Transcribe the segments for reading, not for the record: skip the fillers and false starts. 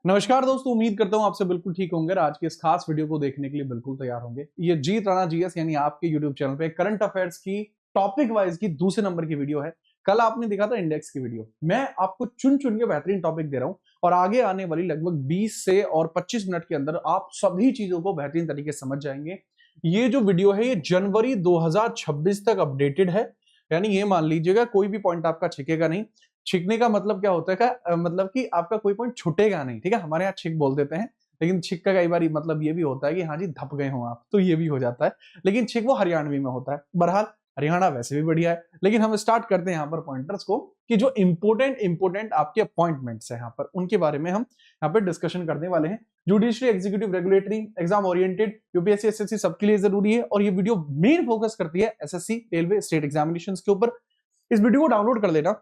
नमस्कार दोस्तों, उम्मीद करता हूं आपसे बिल्कुल ठीक होंगे। आज के इस खास वीडियो को देखने के लिए बिल्कुल तैयार होंगे। ये जीत राणा जीएस यानी आपके यूट्यूब चैनल पे करंट अफेयर्स की टॉपिक वाइज की दूसरे नंबर की वीडियो है। कल आपने देखा था इंडेक्स की वीडियो। मैं आपको चुन चुन के बेहतरीन टॉपिक दे रहा हूं और आगे आने वाली लगभग 20 से और 25 मिनट के अंदर आप सभी चीजों को बेहतरीन तरीके से समझ जाएंगे। ये जो वीडियो है ये जनवरी 2026 तक अपडेटेड है, यानी ये मान लीजिएगा कोई भी पॉइंट आपका छिकेगा नहीं। छिकने का मतलब क्या होता है मतलब कि आपका कोई पॉइंट छूटेगा नहीं। ठीक है, हमारे यहाँ छिक बोल देते हैं, लेकिन छिक का कई बार मतलब ये भी होता है कि हाँ जी धप गए हो आप, तो ये भी हो जाता है। लेकिन छिक वो हरियाणवी में होता है। बहरहाल हरियाणा वैसे भी बढ़िया है, लेकिन हम स्टार्ट करते हैं यहाँ पर पॉइंटर्स को कि जो इंपोर्टेंट आपके अपॉइंटमेंट्स है यहाँ पर, उनके बारे में हम यहाँ पर डिस्कशन करने वाले हैं। Judiciary, executive, regulatory, exam oriented, UPSC, SSC सबके लिए जरूरी है और ये वीडियो मेन फोकस करती है एसएससी, रेलवे, स्टेट एग्जामिनेशंस के ऊपर। इस वीडियो को डाउनलोड कर लेना,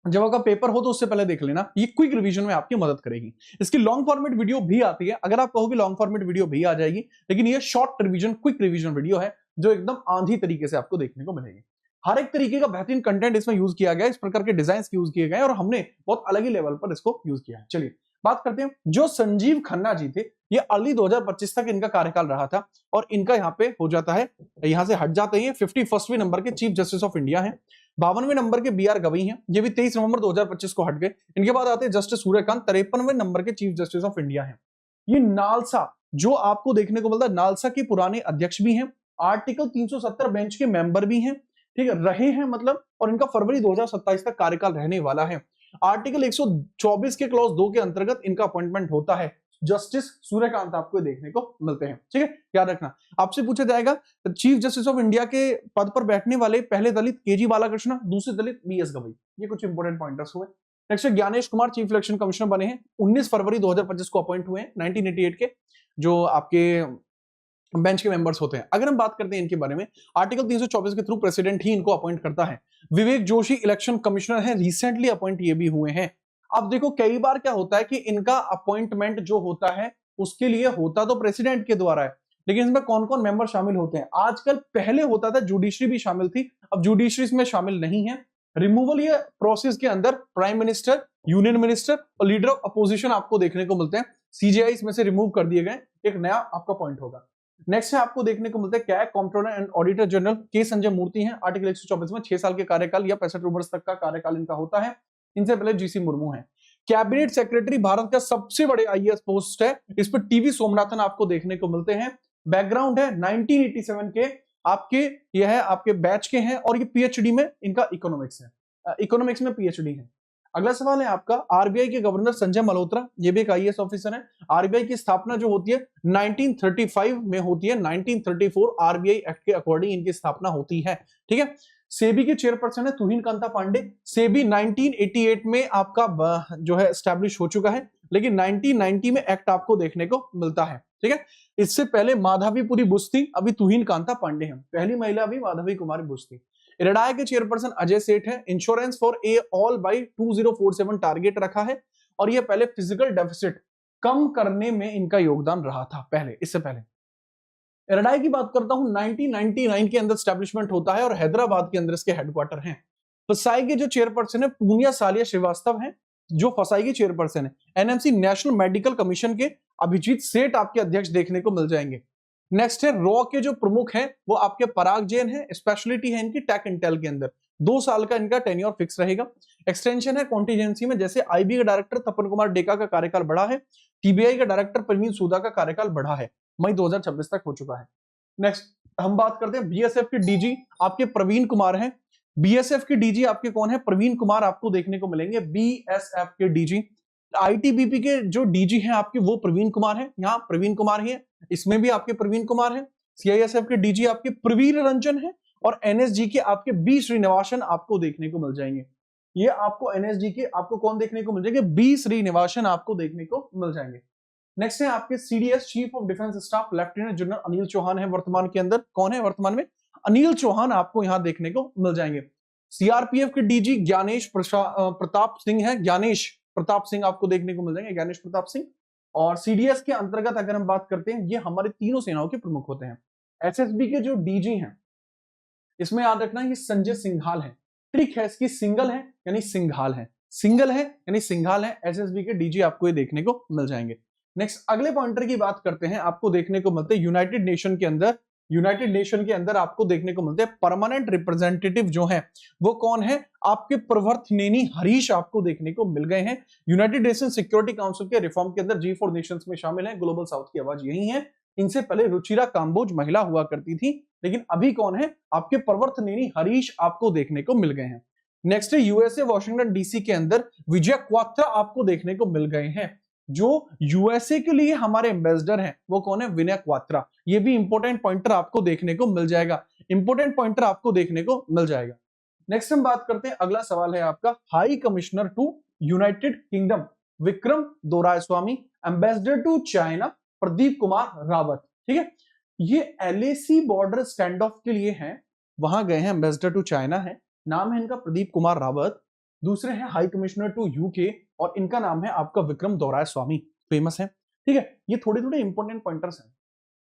जब आपका पेपर हो तो उससे पहले देख लेना। ये क्विक रिवीजन में आपकी मदद करेगी। इसकी लॉन्ग फॉर्मेट वीडियो भी आती है, अगर आप कहोगे लॉन्ग फॉर्मेट वीडियो भी आ जाएगी, लेकिन ये short revision, quick revision video है जो एकदम आंधी तरीके से आपको देखने को मिलेगी। हर एक तरीके का बेहतरीन कंटेंट इसमें यूज किया गया, इस प्रकार के डिजाइन यूज किए गए और हमने बहुत अलग ही लेवल पर इसको यूज किया है। चलिए बात करते हैं। जो संजीव खन्ना जी थे, ये अर्ली 2025 तक इनका कार्यकाल रहा था और इनका यहाँ पे हो जाता है, यहां से हट जाते हैं। 51वें नंबर के चीफ जस्टिस ऑफ इंडिया हैं। 52वें नंबर के बीआर गवई हैं, ये भी 23 नवंबर 2025 को हट गए। इनके बाद आते हैं जस्टिस सूर्यकांत, 53वें नंबर के चीफ जस्टिस ऑफ इंडिया हैं। ये नालसा जो आपको देखने को मिलता है, नालसा के पुराने अध्यक्ष भी हैं, आर्टिकल 370 बेंच के मेंबर भी हैं, ठीक है, रहे हैं मतलब, और इनका फरवरी 2027 तक कार्यकाल रहने वाला है। आर्टिकल 124 के क्लॉज 2 के अंतर्गत इनका अपॉइंटमेंट होता है। जस्टिस सूर्यकांत आपको देखने को मिलते हैं, ठीक है, याद रखना। आपसे पूछा जाएगा चीफ जस्टिस ऑफ इंडिया के पद पर बैठने वाले पहले दलित केजी बालाकृष्ण, दूसरे दलित बीएस गवई। ये कुछ इंपोर्टेंट पॉइंटर्स हुए। Next Gyanesh Kumar chief election commissioner बने हैं, 19 फरवरी 2025 को अपॉइंट हुए हैं, 1988 के जो आपके बेंच के मेंबर्स होते हैं। अगर हम बात करते हैं इनके बारे में, आर्टिकल 324 के थ्रू प्रेसिडेंट ही इनको अपॉइंट करता है। विवेक जोशी इलेक्शन कमिश्नर है, रिसेंटली अपॉइंट ये भी हुए हैं। अब देखो कई बार क्या होता है कि इनका अपॉइंटमेंट जो होता है उसके लिए होता तो प्रेसिडेंट के द्वारा है, लेकिन इसमें कौन कौन मेंबर शामिल होते हैं आजकल। पहले होता था जुडिशरी भी शामिल थी, अब जुडिशरी इसमें शामिल नहीं है। रिमूवल ये प्रोसेस के अंदर प्राइम मिनिस्टर, यूनियन मिनिस्टर और लीडर ऑफ अपोजिशन आपको देखने को मिलते हैं। सीजीआई इसमें से रिमूव कर दिए गए, एक नया आपका पॉइंट होगा। नेक्स्ट है आपको देखने को मिलता है CAG controller and auditor general के संजय मूर्ति हैं। आर्टिकल 124 में 6 साल के कार्यकाल या 65 वर्ष तक का कार्यकाल इनका होता है। इनसे पहले जीसी मुर्मू है। कैबिनेट सेक्रेटरी भारत का सबसे बड़े आईएएस पोस्ट है, इस पर टीवी सोमनाथन आपको देखने को मिलते हैं। बैकग्राउंड है 1987 के आपके, यह है आपके बैच के हैं और ये पीएचडी में इनका इकोनॉमिक्स है, इकोनॉमिक्स में पीएचडी है। अगला सवाल है आपका, आरबीआई के गवर्नर संजय मल्होत्रा, ये भी एक आईएएस ऑफिसर है। आरबीआई की स्थापना जो होती है 1935 में होती है, 1934 आरबीआई एक्ट के अकॉर्डिंग इनकी स्थापना होती है, ठीक है। सेबी के चेयरपर्सन है तुहिन कांता पांडे। सेबी 1988 में आपका जो है एस्टैब्लिश हो चुका है, लेकिन 1990 में एक्ट आपको देखने को मिलता है, ठीक है। इससे पहले माधवीपुरी बुश थी, अभी तुहिन कांता पांडे हैं। पहली महिला भी माधवी कुमारी बुश थी। इरेडाई के चेयरपर्सन अजय सेठ है। Insurance for a all by 2047 target रखा है और यह पहले फिजिकल डेफिसिट कम करने में इनका योगदान रहा था पहले, इससे पहले। इरेडाई की बात करता हूं, 1999 के अंदर स्टैब्लिशमेंट होता है और हैदराबाद के अंदर इसके हेडक्वार्टर हैं। फसाई के जो चेयरपर्सन है पूनिया सालिया श्रीवास्तव हैं, जो फसाई के चेयरपर्सन है। एनएमसी नेशनल मेडिकल कमीशन के अभिजीत सेठ आपके अध्यक्ष देखने को मिल जाएंगे। नेक्स्ट है रॉ के जो प्रमुख हैं वो आपके पराग जैन है। स्पेशलिटी है इनकी टेक इंटेल के अंदर, 2 साल का इनका टेन्योर फिक्स रहेगा। एक्सटेंशन है कॉन्टीजेंसी में, जैसे आईबी का डायरेक्टर तपन कुमार डेका का कार्यकाल बढ़ा है, टीबीआई का डायरेक्टर प्रवीण सूदा का कार्यकाल बढ़ा है, मई 2026 तक हो चुका है। नेक्स्ट हम बात करते हैं बीएसएफ के डीजी आपके प्रवीण कुमार हैं। बीएसएफ के डीजी आपके कौन है? प्रवीण कुमार आपको देखने को मिलेंगे, बीएसएफ के डीजी। आईटीबीपी के जो डीजी हैं आपके वो प्रवीण कुमार हैं, यहाँ प्रवीण कुमार ही है, इसमें भी आपके प्रवीण कुमार हैं। सीआईएसएफ के डीजी आपके प्रवीर रंजन है और एनएसजी के आपके बी श्रीनिवासन आपको देखने को मिल जाएंगे। ये आपको एनएसजी के आपको कौन देखने को मिल जाएंगे? बी श्रीनिवासन आपको देखने को मिल जाएंगे। नेक्स्ट है आपके CDS chief of defence staff lieutenant general Anil Chauhan है वर्तमान के अंदर। कौन है वर्तमान में? अनिल चौहान आपको यहां देखने को मिल जाएंगे। सीआरपीएफ के डीजी ज्ञानेश प्रताप सिंह है, ज्ञानेश प्रताप सिंह आपको देखने को मिल जाएंगे, ज्ञानेश प्रताप सिंह। और सीडीएस के अंतर्गत अगर हम बात करते हैं, ये हमारे तीनों सेनाओं के प्रमुख होते हैं। एसएसबी के जो डीजी हैं, इसमें याद रखना ये संजय सिंघाल है। ट्रिक है इसकी, सिंगल है यानी सिंघाल है, सिंगल है यानी सिंघाल है, एसएसबी के डीजी आपको ये देखने को मिल जाएंगे। नेक्स्ट अगले पॉइंटर की बात करते हैं, आपको देखने को मिलते हैं यूनाइटेड नेशन के अंदर आपको देखने को मिलते हैं परमानेंट रिप्रेजेंटेटिव जो है वो कौन है, आपके प्रवर्तनेनी हरीश आपको देखने को मिल गए हैं। यूनाइटेड नेशन सिक्योरिटी काउंसिल के रिफॉर्म के अंदर G4 नेशंस में शामिल है, ग्लोबल साउथ की आवाज यही है। इनसे पहले रुचिरा काम्बोज महिला हुआ करती थी, लेकिन अभी कौन है, आपके प्रवर्तनेनी हरीश आपको देखने को मिल गए हैं। नेक्स्ट है यूएसए वॉशिंगटन डीसी के अंदर विजय क्वात्रा आपको देखने को मिल गए हैं। जो यूएसए के लिए हमारे एम्बेसडर हैं वो कौन है, विनय क्वात्रा। ये भी इंपॉर्टेंट पॉइंटर आपको देखने को मिल जाएगा, इंपॉर्टेंट पॉइंटर आपको देखने को मिल जाएगा। नेक्स्ट हम बात करते हैं, अगला सवाल है आपका, high commissioner to United Kingdom Vikram Doraiswamy, ambassador to China Pradeep Kumar Rawat. ठीक है, ये एलएसी बॉर्डर स्टैंड ऑफ के लिए हैं, वहां गए हैं, एम्बेसडर टू चाइना है, नाम है इनका प्रदीप कुमार रावत। दूसरे हैं हाई कमिश्नर टू यूके और इनका नाम है आपका विक्रम दोरायस्वामी, फेमस है। ठीक है, ये थोड़े थोड़े इंपॉर्टेंट पॉइंटर्स हैं।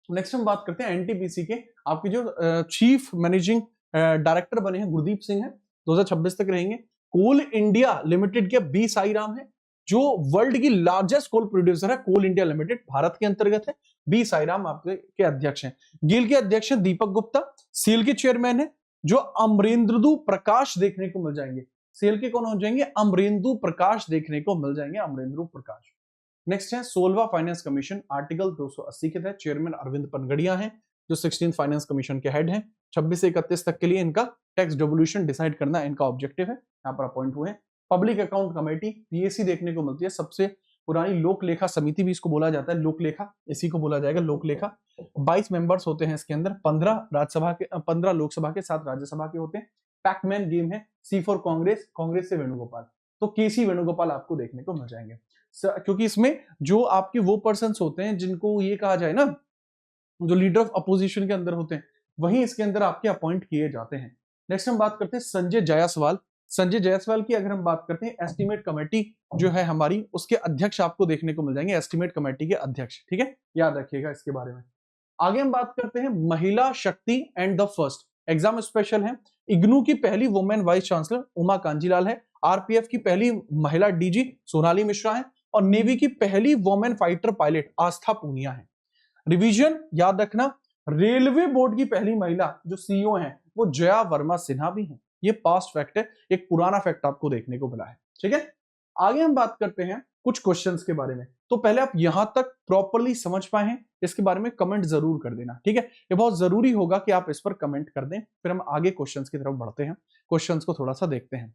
नेक्स्ट हम बात करते हैं एनटीपीसी के, आपके जो चीफ मैनेजिंग डायरेक्टर बने हैं गुरदीप सिंह है, 2026 तक रहेंगे। कोल इंडिया लिमिटेड के बी साईराम है, जो वर्ल्ड की लार्जेस्ट कोल प्रोड्यूसर है, कोल इंडिया लिमिटेड भारत के अंतर्गत है, बी साईराम आपके अध्यक्ष हैं। गिल के अध्यक्ष दीपक गुप्ता, सील के चेयरमैन है जो अमरेंद्र प्रकाश देखने को मिल जाएंगे। सेल के कौन हो जाएंगे, अमरेंदु प्रकाश देखने को मिल जाएंगे, अमरेंद्र प्रकाश। नेक्स्ट है 16वां फाइनेंस कमीशन, आर्टिकल 280 के तहत चेयरमैन अरविंद पनगड़िया हैं, जो 16th फाइनेंस कमीशन के हेड हैं। 26 से 31 तक के लिए इनका टैक्स डिवोल्यूशन डिसाइड करना इनका ऑब्जेक्टिव है, यहाँ पर अपॉइंट हुए हैं। पब्लिक अकाउंट कमेटी पीएसी देखने को मिलती है, सबसे पुरानी लोक लेखा समिति भी इसको बोला जाता है, लोक लेखा इसी को बोला जाएगा, लोक लेखा। 22 मेंबर्स होते हैं इसके अंदर, 15 राज्यसभा के, 15 लोकसभा के, 7 राज्यसभा के होते हैं। पैकमैन गेम है, सी फॉर कांग्रेस, कांग्रेस से वेणुगोपाल, तो केसी वेणुगोपाल आपको देखने को मिल जाएंगे, क्योंकि इसमें जो आपके वो पर्सन होते हैं जिनको ये कहा जाए ना, जो लीडर ऑफ अपोजिशन के अंदर होते हैं, वही इसके अंदर आपके अपॉइंट किए जाते हैं। नेक्स्ट हम बात करते हैं संजय जायसवाल। संजय जायसवाल की अगर हम बात करते हैं, एस्टीमेट कमेटी जो है हमारी, उसके अध्यक्ष आपको देखने को मिल जाएंगे, एस्टीमेट कमेटी के अध्यक्ष। ठीक है, याद रखिएगा इसके बारे में। आगे हम बात करते हैं महिला शक्ति and the first, exam special है। इग्नू की पहली women vice chancellor Uma Kanjilal है, आरपीएफ की पहली महिला डीजी सोनाली मिश्रा है, और नेवी की पहली वुमेन फाइटर पायलट आस्था पूनिया है। रिवीजन याद रखना, रेलवे बोर्ड की पहली महिला जो सीईओ है वो जया वर्मा सिन्हा भी है। ये पास्ट फैक्ट है, एक पुराना फैक्ट आपको देखने को मिला है। ठीक है, आगे हम बात करते हैं कुछ क्वेश्चंस के बारे में। तो पहले आप यहां तक प्रॉपर्ली समझ पाए हैं, इसके बारे में कमेंट जरूर कर देना। ठीक है, ये बहुत जरूरी होगा कि आप इस पर कमेंट कर दें, फिर हम आगे क्वेश्चंस की तरफ बढ़ते हैं, क्वेश्चंस को थोड़ा सा देखते हैं।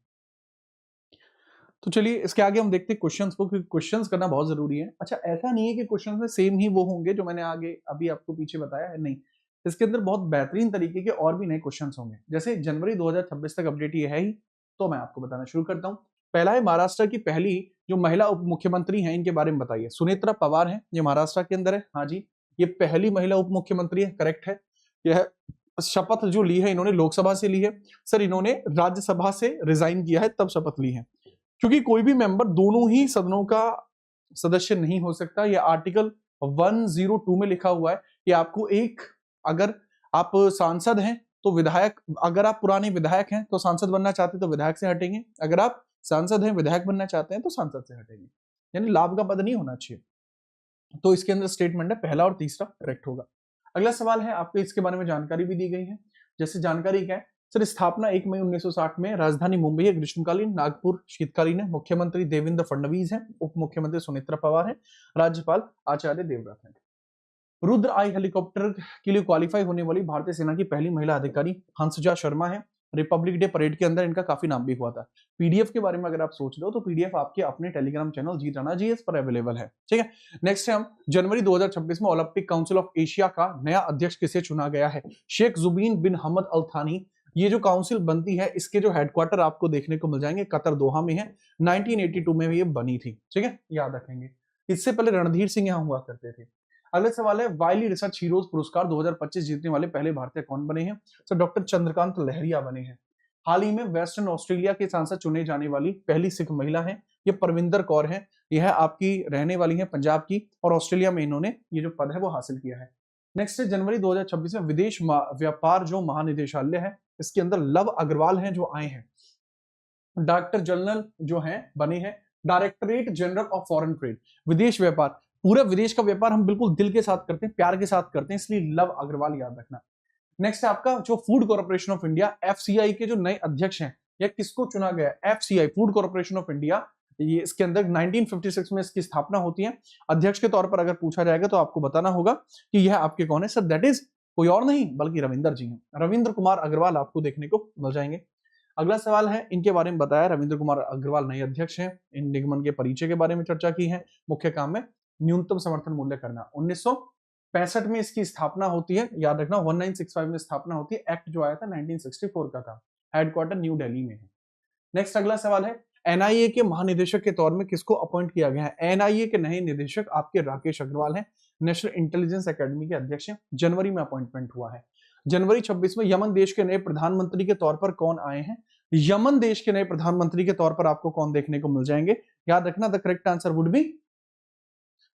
तो चलिए इसके आगे हम देखते हैं क्वेश्चंस को, क्योंकि क्वेश्चंस करना बहुत जरूरी है। अच्छा, ऐसा नहीं है कि क्वेश्चंस में सेम ही वो होंगे जो मैंने आगे अभी आपको पीछे बताया है, नहीं, इसके अंदर बहुत बेहतरीन तरीके के और भी नए क्वेश्चंस होंगे। जैसे जनवरी 2026 तक अपडेट ये है ही, तो मैं आपको बताना शुरू करता हूँ। पहला है महाराष्ट्र की पहली जो महिला उप मुख्यमंत्री हैं, इनके बारे में बताइए। सुनेत्रा पवार है, ये महाराष्ट्र के अंदर है, हाँ जी, ये पहली महिला उप मुख्यमंत्री है, करेक्ट है। यह शपथ जो ली है इन्होंने लोकसभा से ली है, सर इन्होंने राज्यसभा से रिजाइन किया है तब शपथ ली है, क्योंकि कोई भी मेंबर दोनों ही सदनों का सदस्य नहीं हो सकता। यह आर्टिकल 102 में लिखा हुआ है कि आपको एक, अगर आप सांसद हैं तो विधायक, अगर आप पुराने विधायक हैं तो सांसद बनना चाहते हैं तो विधायक से हटेंगे, अगर आप सांसद हैं विधायक बनना चाहते हैं तो सांसद से हटेंगे, यानी लाभ का पद नहीं होना चाहिए। तो इसके अंदर स्टेटमेंट है पहला और तीसरा करेक्ट होगा। अगला सवाल है, आपको इसके बारे में जानकारी भी दी गई है। जैसे जानकारी क्या है सर, स्थापना 1 मई 1960 में, राजधानी मुंबई है, ग्रीष्मकालीन, नागपुर शीतकालीन है, मुख्यमंत्री देवेंद्र फडणवीस है, उप मुख्यमंत्री सुनेत्रा पवार है, राज्यपाल आचार्य देवव्रत है। रुद्र आई हेलीकॉप्टर के लिए क्वालिफाई होने वाली भारतीय सेना की पहली महिला अधिकारी हंसजा शर्मा है। रिपब्लिक डे परेड के अंदर इनका काफी नाम भी हुआ था। पीडीएफ के बारे में अगर आप सोच रहे हो तो पीडीएफ आपके अपने टेलीग्राम चैनल जीत राणा जीएस पर अवेलेबल है। ठीक है, नेक्स्ट है हम जनवरी 2026 में ओलंपिक काउंसिल ऑफ एशिया का नया अध्यक्ष किसे चुना गया है? शेख जुबीन बिन हमद अल थानी। ये जो काउंसिल बनती है इसके जो हेडक्वार्टर आपको देखने को मिल जाएंगे कतर दोहा में है, 1982 में ये बनी थी। ठीक है, याद रखेंगे। इससे पहले रणधीर सिंह यहाँ हुआ करते थे। अगला सवाल है, वाइली रिसर्च हीरोज पुरस्कार 2025 जीतने वाले पहले भारतीय कौन बने हैं? तो डॉक्टर चंद्रकांत लहरिया बने हैं। हाल ही में वेस्टर्न ऑस्ट्रेलिया के सांसद चुने जाने वाली पहली सिख महिला है, ये परविंदर कौर है। यह आपकी रहने वाली है पंजाब की, और ऑस्ट्रेलिया में इन्होंने ये जो पद है वो हासिल किया है। नेक्स्ट है जनवरी 2026 में विदेश व्यापार जो महानिदेशालय है, इसके अंदर लव अग्रवाल हैं जो आए हैं। डायरेक्टर जनरल जो है बने हैं directorate general of foreign trade, विदेश व्यापार। पूरे विदेश का व्यापार हम बिल्कुल दिल के साथ करते हैं, प्यार के साथ करते हैं, इसलिए लव अग्रवाल याद रखना। नेक्स्ट है आपका जो food corporation of India FCI के जो नए अध्यक्ष हैं, या किसको चुना गया? FCI food corporation of India, ये इसके अंदर 1956 में इसकी स्थापना होती है। अध्यक्ष के तौर पर अगर पूछा जाएगा तो आपको बताना होगा कि यह आपके कौन है सर? दैट इज कोई और नहीं बल्कि रविंदर जी हैं, रविंद्र कुमार अग्रवाल आपको देखने को मिल जाएंगे। अगला सवाल है, इनके बारे में बताया, रविंद्र कुमार अग्रवाल नए अध्यक्ष हैं। इन निगमन के परिचय के बारे में चर्चा की है। मुख्य काम में न्यूनतम समर्थन मूल्य करना। 1965 में इसकी स्थापना होती है, याद रखना 1965 में स्थापना होती है। एक्ट जो आया था 1964 का था। हेडक्वार्टर न्यू दिल्ली में है। नेक्स्ट अगला सवाल है, एनआईए के महानिदेशक के तौर में किसको अपॉइंट किया गया है? एनआईए के नए निदेशक आपके राकेश अग्रवाल हैं, नेशनल इंटेलिजेंस एकेडमी के अध्यक्ष हैं। जनवरी में अपॉइंटमेंट हुआ है। जनवरी 26 में यमन देश के नए प्रधानमंत्री के तौर पर कौन आए हैं? यमन देश के नए प्रधानमंत्री के तौर पर आपको कौन देखने को मिल जाएंगे? याद रखना the correct answer would B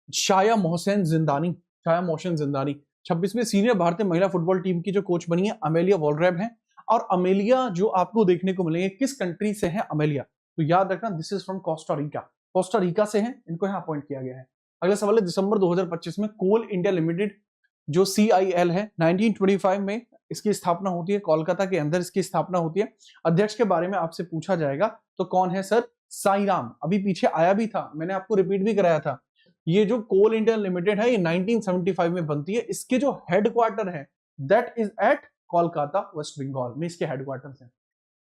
शाया मोहसिन जिंदानी। शाया मोहसिन जिंदानी 26वीं सीनियर भारतीय महिला फुटबॉल टीम की जो कोच बनी है अमेलिया वॉलरेब है। और अमेलिया जो आपको देखने को मिलेंगे किस कंट्री से है अमेलिया? तो याद रखना this is from Costa Rica. Costa Rica से है, इनको यहाँ अपॉइंट किया गया है। अगला सवाल है, दिसंबर 2025 में कोल इंडिया लिमिटेड जो CIL है 1925 में इसकी स्थापना होती है। कोलकाता के अंदर इसकी स्थापना होती है। अध्यक्ष के बारे में आपसे पूछा जाएगा तो कौन है सर? साईराम। अभी पीछे आया भी था, मैंने आपको रिपीट भी कराया था। ये जो कोल इंडिया लिमिटेड है ये 1975 में बनती है। इसके जो हेडक्वार्टर है that is at Kolkata West Bengal में इसके हेडक्वार्टर है।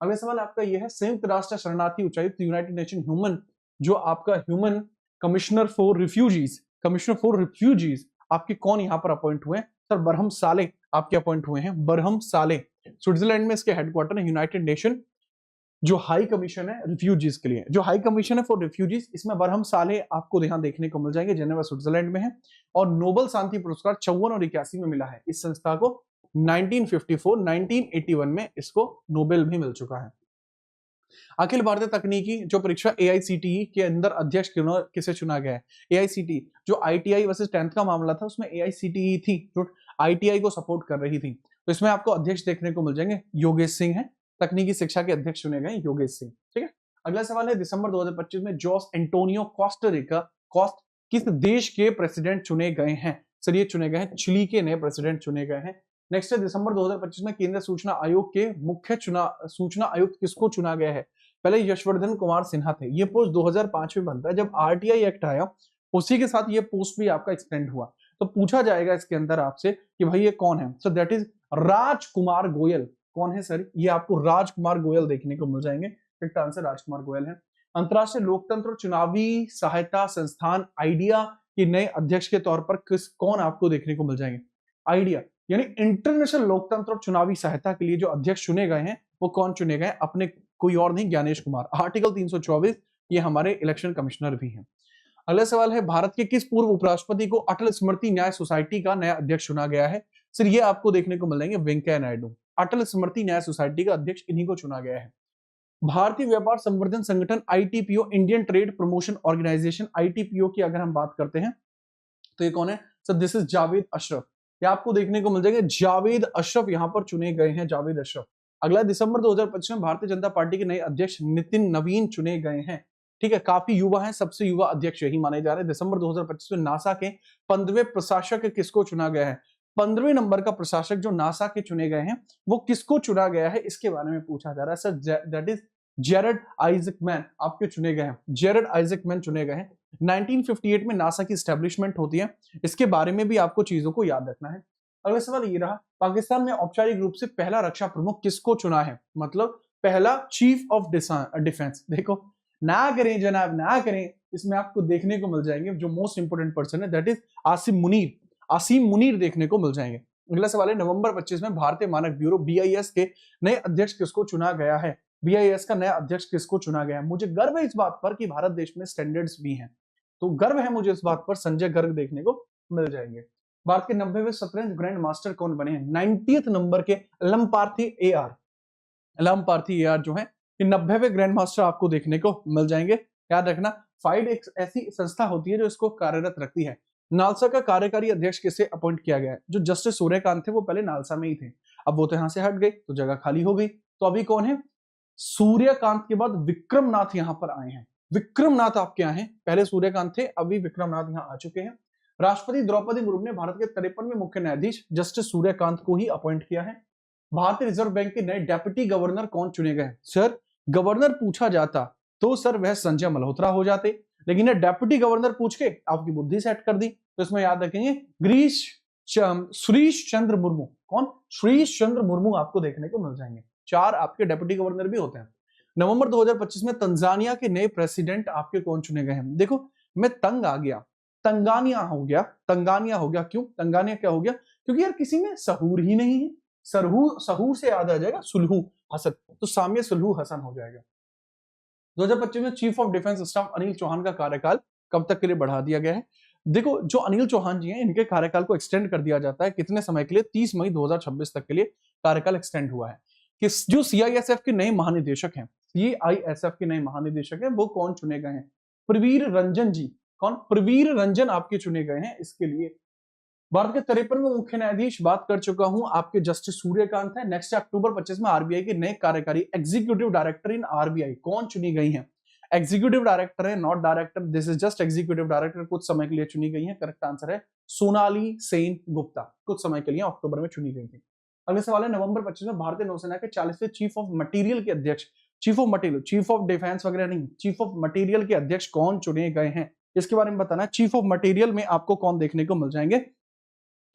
अगला सवाल आपका ये है, संयुक्त राष्ट्र शरणार्थी उच्चायुक्त यूनाइटेड नेशन ह्यूमन जो आपका ह्यूमन कमिश्नर फॉर रिफ्यूजीज आपके कौन यहाँ पर अपॉइंट हुए हैं? सर बरहम साले आपके अपॉइंट हुए हैं। बरहम साले स्विट्जरलैंड में इसके हेडक्वार्टर है। यूनाइटेड नेशन जो हाई कमीशन है रिफ्यूजीज के लिए, जो हाई कमीशन है फॉर रिफ्यूजीज, इसमें बरहम साले आपको यहाँ देखने को मिल जाएंगे। जेनेवा स्विट्जरलैंड में है। और नोबेल शांति पुरस्कार 54 और 81 में मिला है इस संस्था को। 1954 1981 में इसको नोबेल भी मिल चुका है। अखिल भारतीय तकनीकी जो परीक्षा AICTE के अंदर अध्यक्ष किसे चुना गया है? AICTE जो ITI वर्सेस 10th का मामला था उसमें AICTE थी जो ITI को सपोर्ट कर रही थी। तो इसमें आपको अध्यक्ष देखने को मिल जाएंगे, योगेश सिंह है। तकनीकी शिक्षा के अध्यक्ष चुने गए योगेश सिंह। ठीक है। अगला सवाल है, दिसंबर 2025 में जोस एंटोनियो कोस्ट किस देश के प्रेसिडेंट चुने गए हैं? सर ये चुने गए हैं चिली के नए प्रेसिडेंट चुने गए हैं। नेक्स्ट है, दिसंबर 2025 में केंद्रीय सूचना आयोग के मुख्य सूचना आयुक्त किसको चुना गया है? पहले यशवर्धन कुमार सिन्हा थे। ये पोस्ट 2005 में बनता है। जब RTI एक्ट आया उसी के साथ ये पोस्ट भी आपका एक्सटेंड हुआ। तो पूछा जाएगा इसके अंदर आपसे कि भाई ये कौन है? सो दैट इज राजकुमार गोयल। कौन है सर? ये आपको राजकुमार गोयल देखने को मिल जाएंगे। करेक्ट आंसर राजकुमार गोयल है। अंतरराष्ट्रीय लोकतंत्र और चुनावी सहायता संस्थान आइडिया के नए अध्यक्ष के तौर पर कौन आपको देखने को मिल जाएंगे? आइडिया यानी इंटरनेशनल लोकतंत्र और चुनावी सहायता के लिए जो अध्यक्ष चुने गए हैं वो कौन चुने गए? अपने कोई और नहीं, ज्ञानेश कुमार। आर्टिकल 324 ये हमारे इलेक्शन कमिश्नर भी हैं। अगला सवाल है, भारत के किस पूर्व उपराष्ट्रपति को अटल स्मृति न्याय सोसाइटी का नया अध्यक्ष चुना गया है? सर ये आपको देखने को मिलेंगे वेंकैया नायडू। अटल स्मृति न्याय सोसाइटी का अध्यक्ष इन्हीं को चुना गया है। भारतीय व्यापार संवर्धन संगठन ITPO Indian trade promotion organisation ITPO की अगर हम बात करते हैं तो ये कौन है? Sir this is Javed Ashraf. ये आपको देखने को मिल जाएंगे जावेद अशरफ यहाँ पर चुने गए हैं, जावेद अशरफ। अगला दिसंबर 2025 में भारतीय जनता पार्टी के नए अध्यक्ष नितिन नवीन चुने गए हैं। ठीक है, काफी युवा हैं, सबसे युवा अध्यक्ष यही माने जा रहे हैं। दिसंबर 2025 में नासा के 15वें प्रशासक किसको चुना गया है? 15वें नंबर का प्रशासक जो नासा के चुने गए हैं वो किसको चुना गया है इसके बारे में पूछा जा रहा है। सर दैट इज जेरड आइजकमैन आपके चुने गए हैं। जेरड आइजकमैन चुने गए हैं। 1958 में नासा की स्टैब्लिशमेंट होती है। इसके बारे में भी आपको चीजों को याद रखना है। अगला सवाल ये रहा, पाकिस्तान में औपचारिक रूप से पहला रक्षा प्रमुख किसको चुना है? मतलब पहला चीफ ऑफ डिफेंस। देखो ना करें जनाब, ना करें, इसमें आपको देखने को मिल जाएंगे जो मोस्ट इंपोर्टेंट पर्सन है दैट इज आसिम मुनीर। आसिम मुनीर देखने को मिल जाएंगे। अगला सवाल है, नवंबर 25 में भारतीय मानक ब्यूरो BIS के नए अध्यक्ष किसको चुना गया है? BIS का नया अध्यक्ष किसको चुना गया है? मुझे गर्व है इस बात पर कि भारत देश में स्टैंडर्ड्स भी हैं, तो गर्व है मुझे इस बात पर। संजय गर्ग देखने को मिल जाएंगे। भारत के 90वें शतरंज ग्रैंड मास्टर कौन बने हैं? 90th नंबर के लंपार्थी AR जो है 90वें ग्रैंड मास्टर आपको देखने को मिल जाएंगे। याद रखना फाइड एक ऐसी संस्था होती है जो इसको कार्यरत रखती है। नालसा का कार्यकारी अध्यक्ष किसे अपॉइंट किया गया है? जो जस्टिस सूर्यकांत थे वो पहले नालसा में ही थे, अब वो तो यहां से हट गए तो जगह खाली हो गई। तो अभी कौन है? सूर्यकांत के बाद विक्रमनाथ यहां पर आए हैं। विक्रमनाथ आपके यहाँ हैं, पहले सूर्यकांत थे, अभी विक्रमनाथ यहाँ आ चुके हैं। राष्ट्रपति द्रौपदी मुर्मू ने भारत के 53वें मुख्य न्यायाधीश जस्टिस सूर्यकांत को ही अपॉइंट किया है। भारतीय रिजर्व बैंक के नए डेप्यूटी गवर्नर कौन चुने गए? सर गवर्नर पूछा जाता तो सर वह संजय मल्होत्रा हो जाते, लेकिन ये डेप्यूटी गवर्नर पूछ के आपकी बुद्धि सेट कर दी, तो इसमें याद रखेंगे श्रीश चंद्र मुर्मू। कौन? श्रीश चंद्र मुर्मू आपको देखने को मिल जाएंगे। 4 आपके डेप्यूटी गवर्नर भी होते हैं। नवंबर 2025 में तंजानिया के नए प्रेसिडेंट आपके कौन चुने गए हैं? देखो मैं तंग आ गया, तंगानिया हो गया, तंगानिया हो गया। क्यों तंगानिया क्या हो गया? क्योंकि यार किसी में सहूर ही नहीं है। सहूर से याद आ जाएगा सुलहू हसन, तो सामने सुलहू हसन हो जाएगा। 2025 में chief of defence staff Anil Chauhan का कार्यकाल कब तक के लिए बढ़ा दिया गया है? देखो जो अनिल चौहान जी हैं इनके कार्यकाल को एक्सटेंड कर दिया जाता है। कितने समय के लिए? 30 मई 2026 तक के लिए कार्यकाल एक्सटेंड हुआ है। कि जो सीआईएसएफ के नए महानिदेशक हैं, सीआईएसएफ के नए महानिदेशक हैं वो कौन चुने गए हैं? प्रवीर रंजन जी। कौन? प्रवीर रंजन आपके चुने गए हैं इसके लिए। भारत के 53वें मुख्य न्यायाधीश बात कर चुका हूं, आपके जस्टिस सूर्यकांत है। नेक्स्ट अक्टूबर 25 में आरबीआई के नए कार्यकारी एग्जीक्यूटिव डायरेक्टर इन आरबीआई कौन चुनी गई हैं? एग्जीक्यूटिव डायरेक्टर है, not director, this is just executive director, कुछ समय के लिए चुनी गई है। करेक्ट आंसर है सोनाली सेन गुप्ता, कुछ समय के लिए अक्टूबर में चुनी गई थी। अगले सवाल है, नवंबर 25 में भारतीय नौसेना के 40वें चीफ ऑफ मटेरियल के अध्यक्ष, chief of material, chief of defence वगैरह नहीं, चीफ ऑफ मटेरियल के अध्यक्ष कौन चुने गए हैं? इसके बारे में बताना है। चीफ ऑफ मटेरियल में आपको कौन देखने को मिल जाएंगे?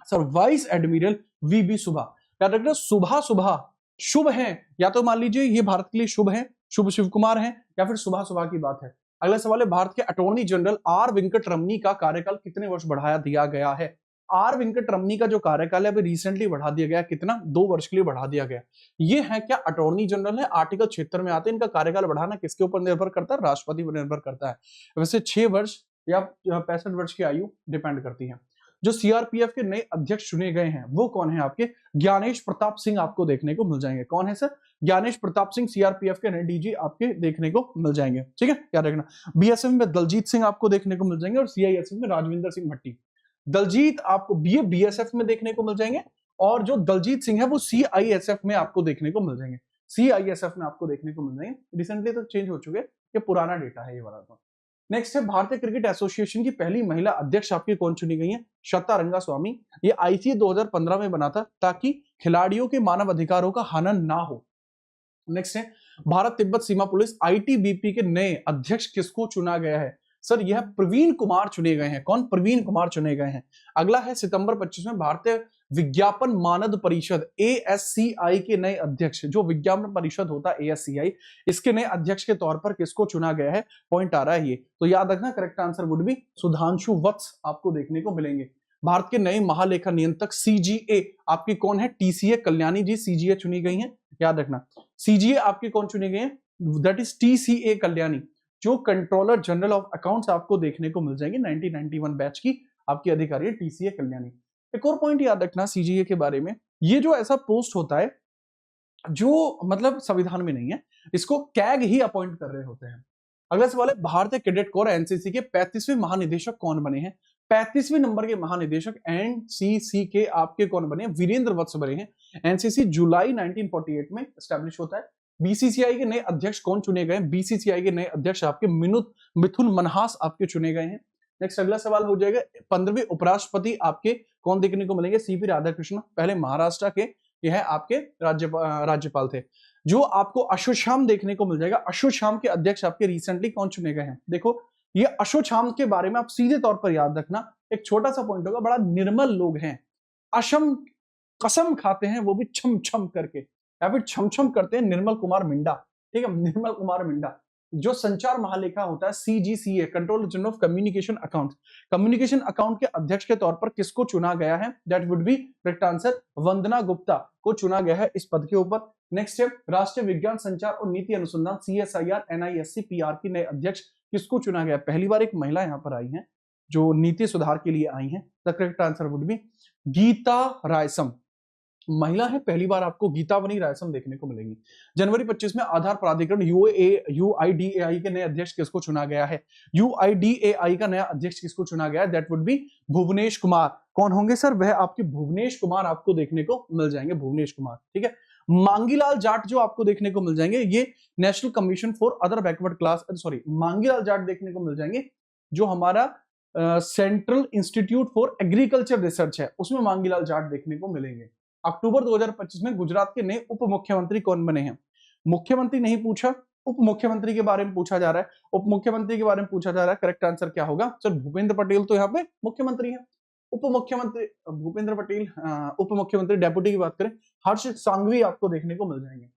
सर वाइस एडमिरल वीबी सुभा। याद रखना सुबह सुबह शुभ है, या तो मान लीजिए ये भारत के लिए शुभ है, शुभ शिव कुमार है, या फिर सुबह सुबह की बात है। अगला सवाल है, भारत के अटॉर्नी जनरल आर वेंकट रमनी का कार्यकाल कितने वर्ष बढ़ाया दिया गया है? आर वेंकट रमनी का जो कार्यकाल है अभी रिसेंटली बढ़ा दिया गया, कितना? 2 वर्ष के लिए बढ़ा दिया गया। ये है क्या? अटॉर्नी जनरल है, आर्टिकल 76 में आते हैं। इनका कार्यकाल बढ़ाना किसके ऊपर निर्भर करता है? राष्ट्रपति पर निर्भर करता है। वैसे 6 वर्ष या 65 वर्ष की आयु डिपेंड करती है। जो सीआरपीएफ के नए अध्यक्ष चुने गए हैं वो कौन है आपके? ज्ञानेश प्रताप सिंह आपको देखने को मिल जाएंगे। कौन है सर? ज्ञानेश प्रताप सिंह सीआरपीएफ के नए डीजी आपके देखने को मिल जाएंगे। ठीक है, याद रखना। बीएसएफ में दलजीत सिंह आपको देखने को मिल जाएंगे और सीआईएसएफ में राजविंदर सिंह भट्टी। दलजीत आपको बीएसएफ में देखने को मिल जाएंगे और जो दलजीत सिंह है वो सीआईएसएफ में आपको देखने को मिल जाएंगे। सीआईएसएफ में आपको देखने को मिल जाएंगे। रिसेंटली तो चेंज हो चुके हैं, ये पुराना डेटा है ये वाला। तो नेक्स्ट है, भारतीय क्रिकेट एसोसिएशन की पहली महिला अध्यक्ष आपकी कौन चुनी गई है? शता रंगास्वामी। ये आईसीसी 2015 में बना था ताकि खिलाड़ियों के मानव अधिकारों का हनन ना हो। नेक्स्ट है, भारत तिब्बत सीमा पुलिस आईटीबीपी के नए अध्यक्ष किसको चुना गया है? सर यह प्रवीण कुमार चुने गए हैं। कौन? प्रवीण कुमार चुने गए हैं। अगला है, सितंबर 25 में भारतीय विज्ञापन मानद परिषद एएससीआई के नए अध्यक्ष, जो विज्ञापन परिषद होता है एएससीआई, इसके नए अध्यक्ष के तौर पर किसको चुना गया है? पॉइंट आ रहा है ये, तो याद रखना correct answer would be Sudhanshu Vats आपको देखने को मिलेंगे। भारत के नए महालेखा नियंत्रक सीजीए आपकी कौन है? टीसीए कल्याणी जी सीजीए चुनी गई है। याद रखना सीजीए आपकी कौन चुनी गई है? That is TCA Kalyani. जो कंट्रोलर जनरल ऑफ अकाउंट्स आपको देखने को मिल जाएंगे 1991 बैच की आपकी अधिकारी है टीसीए कल्याणी। एक और पॉइंट याद रखना सीजीए के बारे में, ये जो ऐसा पोस्ट होता है जो मतलब संविधान में नहीं है, इसको कैग ही अपॉइंट कर रहे होते हैं। अगला सवाल है, भारतीय कैडेट कोर एनसीसी के 35वें महानिदेशक कौन बने हैं? 35वें नंबर के महानिदेशक एनसीसी के आपके कौन बने? वीरेंद्र वत्स बने हैं। एनसीसी जुलाई 1948 में स्टैब्लिश होता है। बीसीसीआई के नए अध्यक्ष कौन चुने गए? बीसीसीआई के नए अध्यक्ष आपके मिथुन मनहास आपके चुने गए हैं। नेक्स्ट अगला सवाल हो जाएगा, 15वें उपराष्ट्रपति आपके कौन देखने को मिलेंगे? सीपी राधाकृष्ण, पहले महाराष्ट्र के यह आपके राज्यपाल थे। जो आपको अशोचाम देखने को मिल जाएगा, अशोचाम के अध्यक्ष आपके रिसेंटली कौन चुने गए हैं? देखो ये अशोचाम के बारे में आप सीधे तौर पर याद रखना, एक छोटा सा पॉइंट होगा, बड़ा निर्मल लोग हैं, अशम कसम खाते हैं वो भी छम छम करके, या फिर छम छम करते हैं। निर्मल कुमार मिंडा, ठीक है, निर्मल कुमार मिंडा। जो संचार महालेखा होता है CGCA, controller general of communication account, communication account के अध्यक्ष के तौर पर किसको चुना गया है? That would be correct answer Vandana Gupta को चुना गया है इस पद के ऊपर। नेक्स्ट है, राष्ट्रीय विज्ञान संचार और नीति अनुसंधान सीएसआईआर एनआईएससी पीआर की नए अध्यक्ष किसको चुना गया? पहली बार एक महिला यहां पर आई है जो नीति सुधार के लिए आई है। The correct answer would be Geeta Raisam, महिला है, पहली बार आपको गीतावनी रायसम देखने को मिलेंगी। जनवरी 25 में आधार प्राधिकरण यूआईडीएआई के नए अध्यक्ष किसको चुना गया है? यूआईडीएआई का नया अध्यक्ष किसको चुना गया है? That would B Bhuvnesh Kumar. कौन होंगे सर? वह आपके भुवनेश कुमार आपको देखने को मिल जाएंगे, भुवनेश कुमार। ठीक है, मांगीलाल जाट जो आपको देखने को मिल जाएंगे, ये national commission for other backward class, sorry Mangilal Jat देखने को मिल जाएंगे जो हमारा central institute for agriculture research है, उसमें मांगीलाल जाट देखने को मिलेंगे। अक्टूबर 2025 में गुजरात के नए उप मुख्यमंत्री कौन बने हैं? मुख्यमंत्री नहीं पूछा, उप मुख्यमंत्री के बारे में पूछा जा रहा है। उप मुख्यमंत्री के बारे में पूछा जा रहा है, करेक्ट आंसर क्या होगा? सर भूपेंद्र पटेल तो यहाँ पे मुख्यमंत्री है। उप मुख्यमंत्री भूपेंद्र पटेल, उप मुख्यमंत्री डेप्यूटी की बात करें, हर्ष सांघवी आपको देखने को मिल जाएंगे।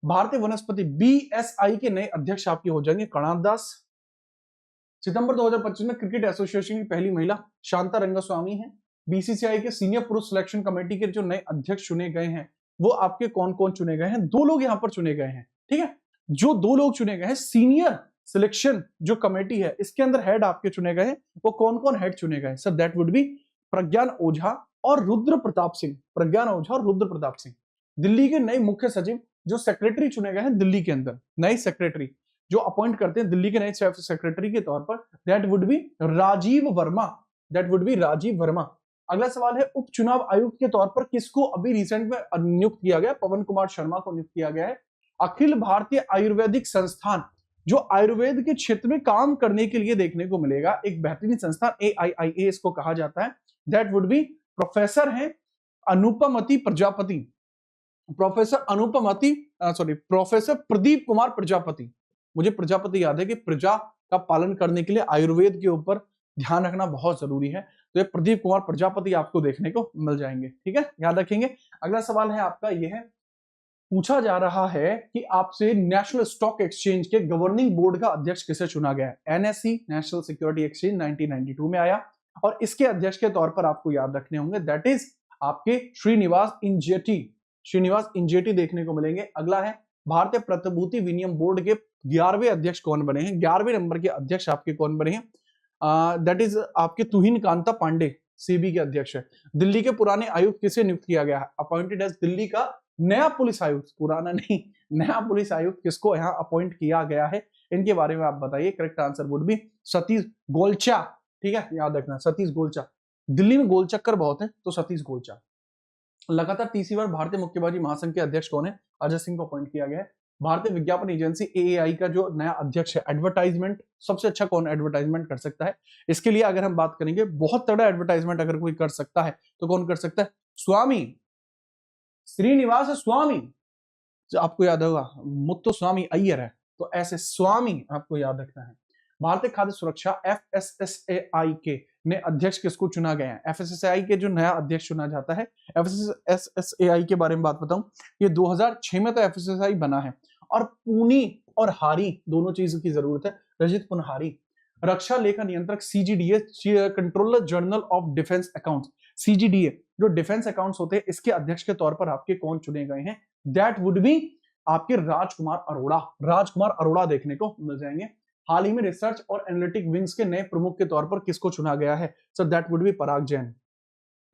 भारतीय वनस्पति बीएसआई के नए अध्यक्ष आपके हो जाएंगे कणाद दास। सितंबर 2025 में क्रिकेट एसोसिएशन की पहली महिला शांता रंगास्वामी है। बीसीसीआई के सीनियर पुरुष सिलेक्शन कमेटी के जो नए अध्यक्ष चुने गए हैं वो आपके कौन कौन चुने गए हैं? 2 लोग यहां पर चुने गए हैं, ठीक है। जो 2 लोग चुने गए हैं सीनियर सिलेक्शन जो कमेटी है इसके अंदर हेड आपके चुने गए हैं, वो कौन कौन हेड चुने गए? Sir that would B Pragyan Ojha और रुद्र प्रताप सिंह। प्रज्ञान ओझा और रुद्र प्रताप सिंह। दिल्ली के नए मुख्य सचिव जो सेक्रेटरी चुने गए हैं दिल्ली के अंदर, नए सेक्रेटरी जो अपॉइंट करते हैं दिल्ली के नए चीफ सेक्रेटरी के तौर पर, that would be Rajiv Verma. That would be Rajiv Verma. अगला सवाल है उप चुनाव आयुक्त के तौर पर किसको अभी रिसेंट में नियुक्त किया गया? पवन कुमार शर्मा को नियुक्त किया गया है। अखिल भारतीय आयुर्वेदिक संस्थान जो आयुर्वेद के क्षेत्र में काम करने के लिए देखने को मिलेगा, एक बेहतरीन संस्थान AIIA इसको कहा जाता है। दैट वुड बी प्रोफेसर है Anupamati Prajapati, professor Anupamati sorry professor Pradeep Kumar Prajapati. मुझे प्रजापति याद है कि प्रजा का पालन करने के लिए आयुर्वेद के ऊपर ध्यान रखना बहुत जरूरी है, तो ये प्रदीप कुमार प्रजापति आपको देखने को मिल जाएंगे, ठीक है, याद रखेंगे। अगला सवाल है आपका ये है, पूछा जा रहा है कि आपसे नेशनल स्टॉक एक्सचेंज के गवर्निंग बोर्ड का अध्यक्ष किसे चुना गया है? NSE नेशनल सिक्योरिटी एक्सचेंज 1992 में आया और इसके अध्यक्ष के तौर पर आपको याद रखने होंगे, दैट इज आपके श्रीनिवास इंजेटी। श्रीनिवास इंजेटी देखने को मिलेंगे। अगला है भारतीय प्रतिभूति विनिमय बोर्ड के 11वें अध्यक्ष कौन बने हैं? 11वें नंबर के अध्यक्ष आपके कौन बने हैं? दैट इज आपके तुहिन कांता पांडे, सेबी के अध्यक्ष है। दिल्ली के पुराने आयुक्त किसे नियुक्त किया गया है? अपॉइंटेड एज दिल्ली का नया पुलिस आयुक्त, पुराना नहीं, नया पुलिस आयुक्त किसको यहाँ अपॉइंट किया गया है? इनके बारे में आप बताइए। Correct answer would B Satish Golcha, ठीक है, याद रखना सतीश गोलचा। दिल्ली में गोल चक्कर बहुत है तो सतीश गोलचा। लगातार तीसरी बार भारतीय मुक्केबाजी महासंघ के अध्यक्ष कौन है? अजय सिंह को अपॉइंट किया गया है। भारतीय विज्ञापन एजेंसी AAI का जो नया अध्यक्ष है, एडवर्टाइजमेंट सबसे अच्छा कौन एडवर्टाइजमेंट कर सकता है? इसके लिए अगर हम बात करेंगे, बहुत तगड़ा एडवर्टाइजमेंट अगर कोई कर सकता है तो कौन कर सकता है? स्वामी श्रीनिवास स्वामी, जो आपको याद होगा मुत्तु स्वामी अय्यर है, तो ऐसे स्वामी आपको याद रखना है। भारतीय खाद्य सुरक्षा FSSAI के नए अध्यक्ष किसको चुना गया है? FSSAI के जो नया अध्यक्ष चुना जाता है, FSSAI के बारे में बात बताऊं, ये 2006 में तो FSSAI बना है और पुनी और हारी दोनों चीजों की जरूरत है। रजित पुनहारी। रक्षा लेखा नियंत्रक CGDA, controller general of defence accounts, CGDA जो डिफेंस अकाउंट्स होते हैं, इसके अध्यक्ष के तौर पर आपके कौन चुने गए हैं? दैट वुड बी आपके राजकुमार अरोड़ा। राजकुमार अरोड़ा देखने को मिल जाएंगे। हाल ही में रिसर्च और एनालिटिक विंग्स के नए प्रमुख के तौर पर किसको चुना गया है? सर दैट वुड बी पराग जैन,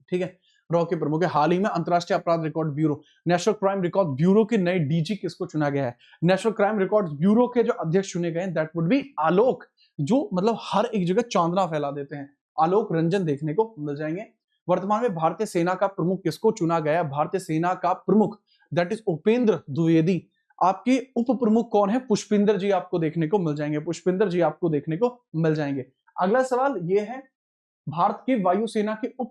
ठीक है, रॉ के प्रमुख है। हाल ही में अंतरराष्ट्रीय अपराध record bureau, national crime record bureau के नए DG किसको चुना गया है? नेशनल क्राइम रिकॉर्ड ब्यूरो के जो अध्यक्ष चुने गए हैं, दैट वुड बी आलोक, जो मतलब हर एक जगह चांदना फैला देते हैं, आलोक रंजन देखने को मिल जाएंगे। वर्तमान में भारतीय सेना का प्रमुख किसको चुना गया? भारतीय सेना का प्रमुख दैट इज उपेंद्र द्विवेदी। आपके उप प्रमुख कौन है? पुष्पिंदर जी आपको देखने को मिल जाएंगे, पुष्पिंदर जी आपको देखने को मिल जाएंगे। अगला सवाल ये है, भारत की वायुसेना के उप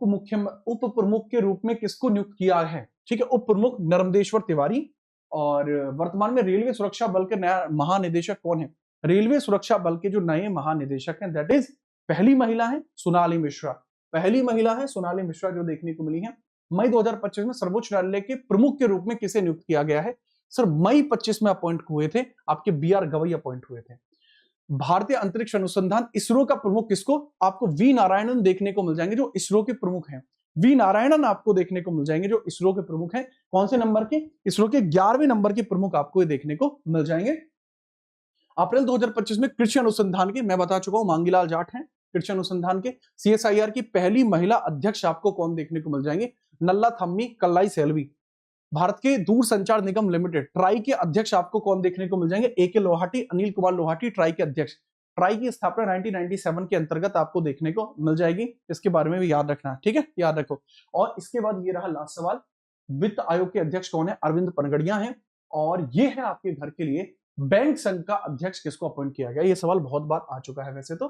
प्रमुख के रूप में किसको नियुक्त किया है? ठीक है, उप प्रमुख नर्मदेश्वर तिवारी। और वर्तमान में रेलवे सुरक्षा बल के नया महानिदेशक कौन है? रेलवे सुरक्षा बल के जो नए महानिदेशक हैं, दैट इज पहली महिला है सोनाली मिश्रा। पहली महिला है सोनाली मिश्रा जो देखने को मिली है। मई 2025 में सर्वोच्च न्यायालय के प्रमुख के रूप में किसे नियुक्त किया गया है? सर मई 25 में अपॉइंट हुए थे आपके BR गवई अपॉइंट हुए थे। भारतीय अंतरिक्ष अनुसंधान इसरो का प्रमुख किसको? आपको वी नारायणन देखने को मिल जाएंगे जो इसरो के प्रमुख हैं। वी नारायणन आपको देखने को मिल जाएंगे जो इसरो के प्रमुख हैं। कौन से नंबर के? इसरो के 11वें नंबर के प्रमुख आपको देखने को मिल जाएंगे। अप्रैल 2025 में कृषि अनुसंधान के, मैं बता चुका हूं, मांगीलाल जाट हैं कृषि अनुसंधान के। CSIR की पहली महिला अध्यक्ष आपको कौन देखने को मिल जाएंगे? नल्ला थम्मी कल्लाई सेल्वी। भारत के दूर संचार निगम लिमिटेड ट्राई के अध्यक्ष आपको कौन देखने को मिल जाएंगे? AK लोहाटी, अनिल कुमार लोहाटी, ट्राई के अध्यक्ष। ट्राई की स्थापना 1997 के अंतर्गत आपको देखने को मिल जाएगी, इसके बारे में भी याद रखना, ठीक है, याद रखो। और इसके बाद ये रहा लास्ट सवाल, वित्त आयोग के अध्यक्ष कौन है? अरविंद पनगड़िया हैं। और ये है आपके घर के लिए बैंक संघ का अध्यक्ष किसको अपॉइंट किया गया? ये सवाल बहुत बार आ चुका है वैसे तो,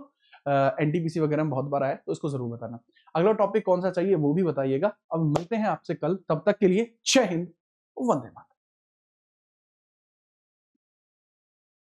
एनटीपीसी वगैरह में बहुत बार आया, तो इसको जरूर बताना। अगला टॉपिक कौन सा चाहिए वो भी बताइएगा। अब मिलते हैं आपसे कल, तब तक के लिए जय हिंद, वंदे मातरम।